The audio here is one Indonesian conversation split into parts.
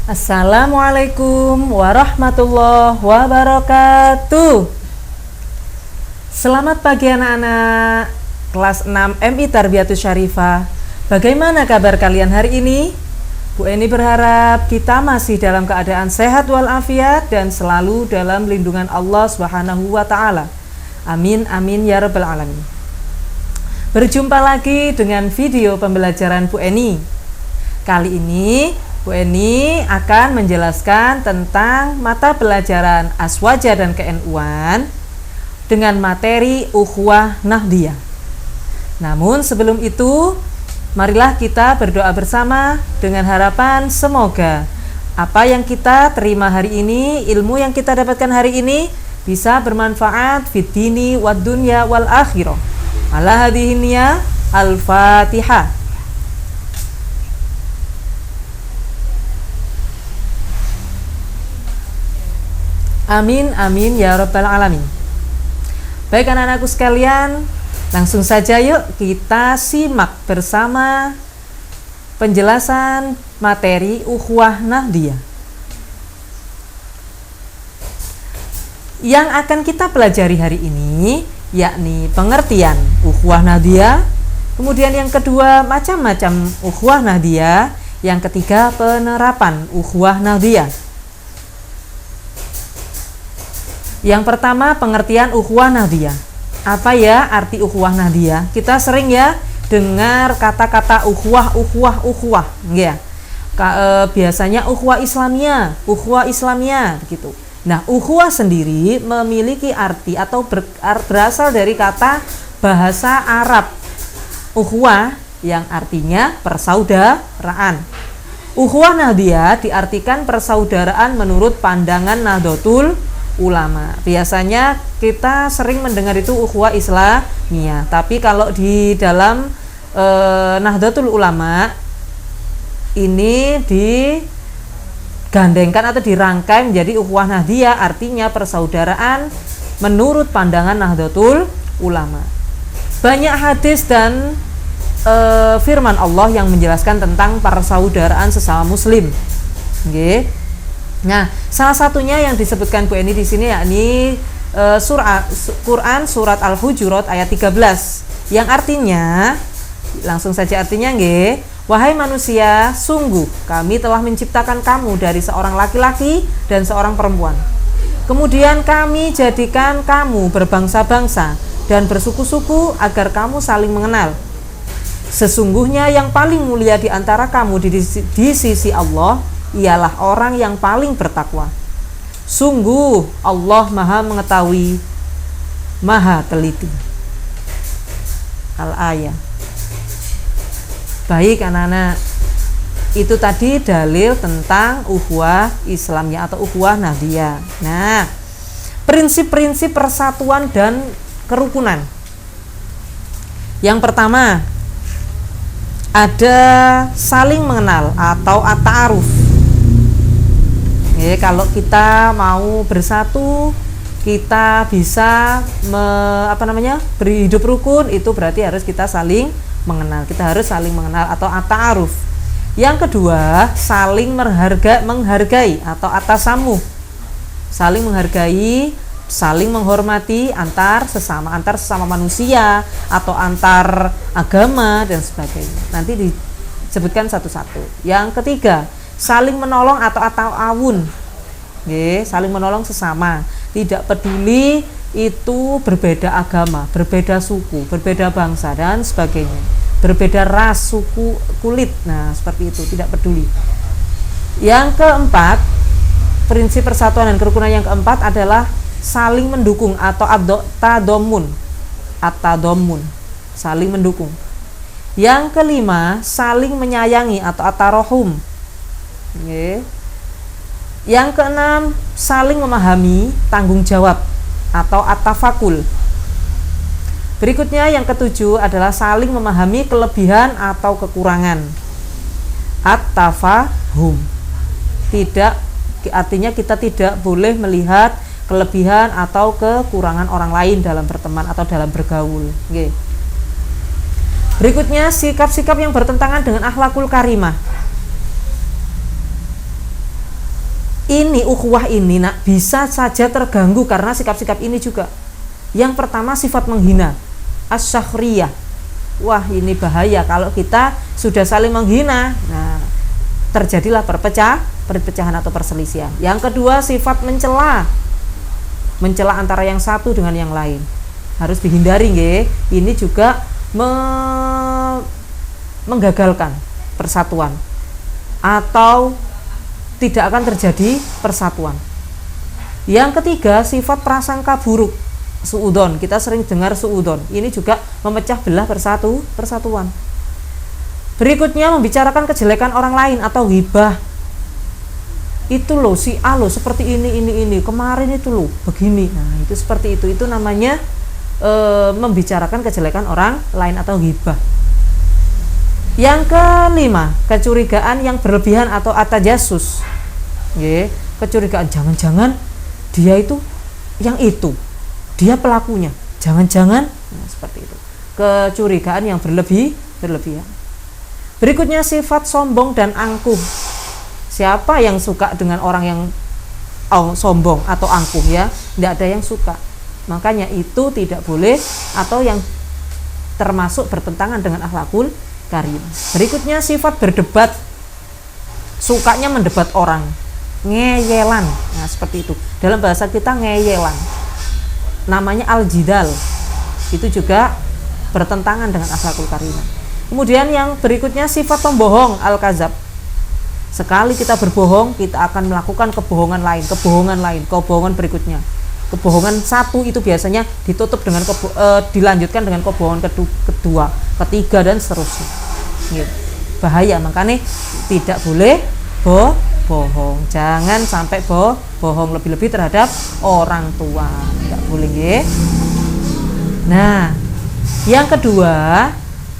Assalamualaikum warahmatullahi wabarakatuh. Selamat pagi anak-anak kelas 6 MI Tarbiyatus Syarifah. Bagaimana kabar kalian hari ini? Bu Eni berharap kita masih dalam keadaan sehat walafiat dan selalu dalam lindungan Allah Subhanahu wa taala. Amin amin ya rabbal alamin. Berjumpa lagi dengan video pembelajaran Bu Eni. Kali ini Bu Eni akan menjelaskan tentang mata pelajaran Aswaja dan KNU-an dengan materi Ukhuwah Nahdiyah. Namun sebelum itu, marilah kita berdoa bersama dengan harapan semoga apa yang kita terima hari ini, ilmu yang kita dapatkan hari ini bisa bermanfaat fid dini wad dunya wal akhirah. Ala hadhihi niyah, Al-Fatihah. Amin amin ya rabbal alamin. Baik anak-anakku sekalian, langsung saja yuk kita simak bersama penjelasan materi Ukhuwah Nahdiyah. Yang akan kita pelajari hari ini yakni pengertian Ukhuwah Nahdiyah, kemudian yang kedua macam-macam Ukhuwah Nahdiyah, yang ketiga penerapan Ukhuwah Nahdiyah. Yang pertama, pengertian Ukhuwah Nahdiyah. Apa ya arti Ukhuwah Nahdiyah? Kita sering ya dengar kata-kata ukhuwah ya. Biasanya ukhuwah Islamiyah begitu. Nah, ukhuwah sendiri memiliki arti atau berasal dari kata bahasa Arab ukhuwah yang artinya persaudaraan. Ukhuwah Nahdiyah diartikan persaudaraan menurut pandangan Nahdlatul Ulama. Biasanya kita sering mendengar itu ukhuwah Islamiyah, tapi kalau di dalam Nahdlatul Ulama ini digandengkan atau dirangkai menjadi ukhuwah Nahdiyah, artinya persaudaraan menurut pandangan Nahdlatul Ulama. Banyak hadis dan firman Allah yang menjelaskan tentang persaudaraan sesama muslim. Nggih. Nah, salah satunya yang disebutkan Bu Eni di sini yakni Quran surat Al-Hujurat ayat 13 yang artinya, langsung saja artinya nggih, wahai manusia, sungguh kami telah menciptakan kamu dari seorang laki-laki dan seorang perempuan. Kemudian kami jadikan kamu berbangsa-bangsa dan bersuku-suku agar kamu saling mengenal. Sesungguhnya yang paling mulia di antara kamu di sisi Allah ialah orang yang paling bertakwa. Sungguh Allah Maha mengetahui, Maha teliti. Al-ayah. Baik anak-anak, itu tadi dalil tentang ukhuwah Islamiyah atau ukhuwah Nahdiyah. Nah, prinsip-prinsip persatuan dan kerukunan. Yang pertama, ada saling mengenal atau at-ta'aruf. Kalau kita mau bersatu, kita bisa berhidup rukun, itu berarti harus kita saling mengenal. Kita harus saling mengenal atau at-ta'aruf. Yang kedua, saling menghargai atau at-tasamuh. Saling menghargai, saling menghormati antar sesama manusia atau antar agama dan sebagainya. Nanti disebutkan satu-satu. Yang ketiga, saling menolong atau ta'awun. Saling menolong sesama, tidak peduli itu berbeda agama, berbeda suku, berbeda bangsa dan sebagainya, berbeda ras, suku, kulit. Nah, seperti itu, tidak peduli. Yang keempat, prinsip persatuan dan kerukunan yang keempat adalah saling mendukung atau at-tadomun, saling mendukung. Yang kelima, saling menyayangi atau at-tarohum. Yang keenam, saling memahami tanggung jawab atau at-tafakul. Berikutnya yang ketujuh adalah saling memahami kelebihan atau kekurangan, at-tafahum. Tidak, artinya kita tidak boleh melihat kelebihan atau kekurangan orang lain dalam berteman atau dalam bergaul. Berikutnya, sikap-sikap yang bertentangan dengan akhlakul karimah. ini ukhuwah ini nak bisa saja terganggu karena sikap-sikap ini juga. Yang pertama sifat menghina, as-sakhriyah. Wah, ini bahaya kalau kita sudah saling menghina. Nah, terjadilah perpecahan atau perselisihan. Yang kedua sifat mencela antara yang satu dengan yang lain. Harus dihindari nggih. Ini juga menggagalkan persatuan atau tidak akan terjadi persatuan. Yang ketiga sifat prasangka buruk, suudon. Kita sering dengar suudon. Ini juga memecah belah persatuan. Berikutnya membicarakan kejelekan orang lain atau ghibah. Itu loh si A loh seperti ini kemarin itu loh begini. Nah itu seperti itu namanya membicarakan kejelekan orang lain atau ghibah. Yang kelima, kecurigaan yang berlebihan atau atajasus. Kecurigaan, jangan-jangan dia itu yang itu, dia pelakunya, jangan-jangan. Nah, seperti itu. Kecurigaan yang berlebihan. Berikutnya sifat sombong dan angkuh. Siapa yang suka dengan orang yang sombong atau angkuh ya? Tidak ada yang suka. Makanya itu tidak boleh atau yang termasuk bertentangan dengan akhlakul karim. Berikutnya sifat berdebat, sukanya mendebat orang, ngeyelan. Nah seperti itu. Dalam bahasa kita ngeyelan, namanya al-jidal. Itu juga bertentangan dengan akhlakul karimah. Kemudian yang berikutnya sifat pembohong, al-kazab. Sekali kita berbohong, kita akan melakukan kebohongan berikutnya. Kebohongan satu itu biasanya ditutup dengan dilanjutkan dengan kebohongan kedua, ketiga dan seterusnya. Bahaya, makanya tidak boleh bohong. Jangan sampai bohong, lebih-lebih terhadap orang tua, tidak boleh ya. Nah, yang kedua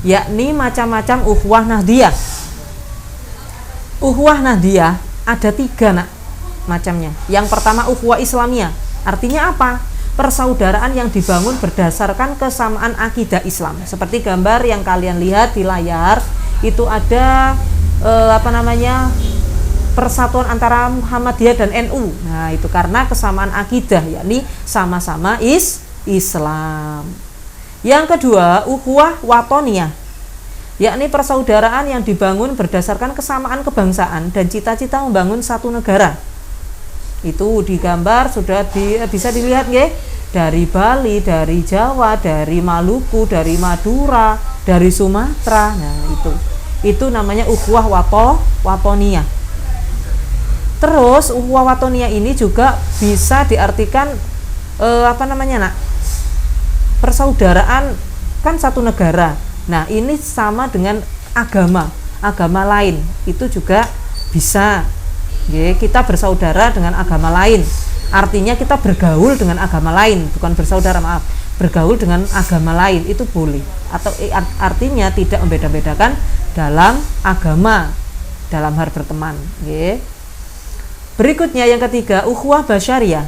yakni macam-macam ukhuwah nahdiyah. Ukhuwah nahdiyah ada 3 nak macamnya. Yang pertama ukhuwah islamiyah. Artinya apa? Persaudaraan yang dibangun berdasarkan kesamaan akidah Islam. Seperti gambar yang kalian lihat di layar, itu ada persatuan antara Muhammadiyah dan NU. Nah, itu karena kesamaan akidah, yakni sama-sama Islam. Yang kedua, ukhuwah watoniyah, yakni persaudaraan yang dibangun berdasarkan kesamaan kebangsaan dan cita-cita membangun satu negara. Itu digambar sudah bisa dilihat nggih, dari Bali, dari Jawa, dari Maluku, dari Madura, dari Sumatera. Nah, itu namanya ukhuwah watoniyah. Terus ukhuwah watoniyah ini juga bisa diartikan persaudaraan kan satu negara. Nah, ini sama dengan agama lain. Itu juga bisa. Kita bersaudara dengan agama lain, artinya kita bergaul dengan agama lain, bukan bersaudara, bergaul dengan agama lain itu boleh, atau artinya tidak membeda-bedakan dalam agama, dalam hal berteman. Berikutnya yang ketiga, ukhuwah basyariyah,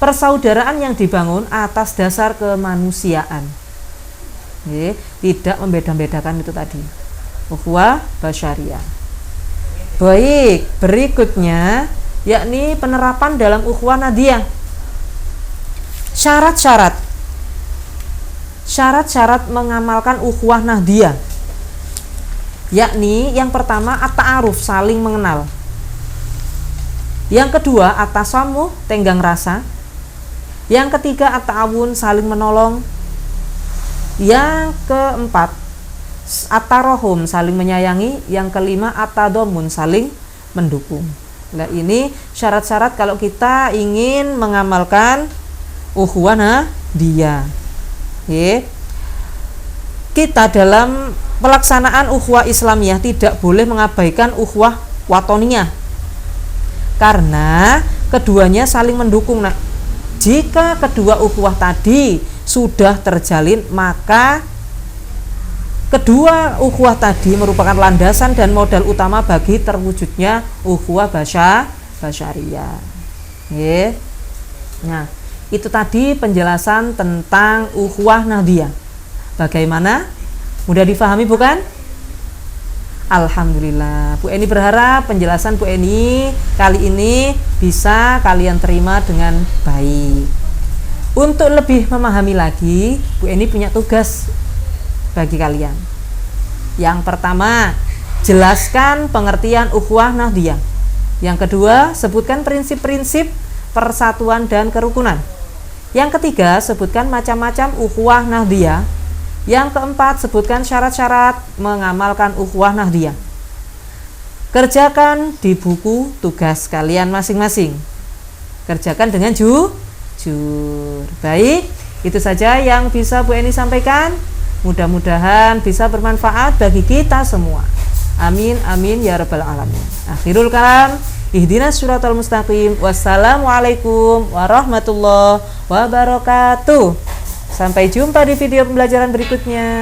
persaudaraan yang dibangun atas dasar kemanusiaan. Tidak membeda-bedakan itu tadi, ukhuwah basyariyah. Baik, berikutnya yakni penerapan dalam ukhuwah nahdiyah. Syarat-syarat mengamalkan ukhuwah nahdiyah, yakni yang pertama at-ta'aruf, saling mengenal. Yang kedua at-tasammuh, tenggang rasa. Yang ketiga at-ta'awun, saling menolong. Yang keempat at-tarahum, saling menyayangi. Yang kelima at-tadammun, saling mendukung. Nah, ini syarat-syarat kalau kita ingin mengamalkan ukhuwah nahdiyah. Kita dalam pelaksanaan ukhuwah islamiyah tidak boleh mengabaikan ukhuwah watoniyah, karena keduanya saling mendukung. Nah, jika kedua ukhuwah tadi sudah terjalin, maka kedua ukhuwah tadi merupakan landasan dan modal utama bagi terwujudnya ukhuwah basyariyah. Nah, itu tadi penjelasan tentang ukhuwah nahdiyah. Bagaimana? Mudah difahami bukan? Alhamdulillah. Bu Eni berharap penjelasan Bu Eni kali ini bisa kalian terima dengan baik. Untuk lebih memahami lagi, Bu Eni punya tugas bagi kalian. Yang pertama, jelaskan pengertian ukhuwah nahdiyah. Yang kedua, sebutkan prinsip-prinsip persatuan dan kerukunan. Yang ketiga, sebutkan macam-macam ukhuwah nahdiyah. Yang keempat, sebutkan syarat-syarat mengamalkan ukhuwah nahdiyah. Kerjakan di buku tugas kalian masing-masing. Kerjakan dengan jujur. Baik, itu saja yang bisa Bu Eni sampaikan. Mudah-mudahan bisa bermanfaat bagi kita semua. Amin, amin, ya rabbal alamin. Akhirul kalam, ihdinas syiratal mustaqim. Wassalamualaikum warahmatullahi wabarakatuh. Sampai jumpa di video pembelajaran berikutnya.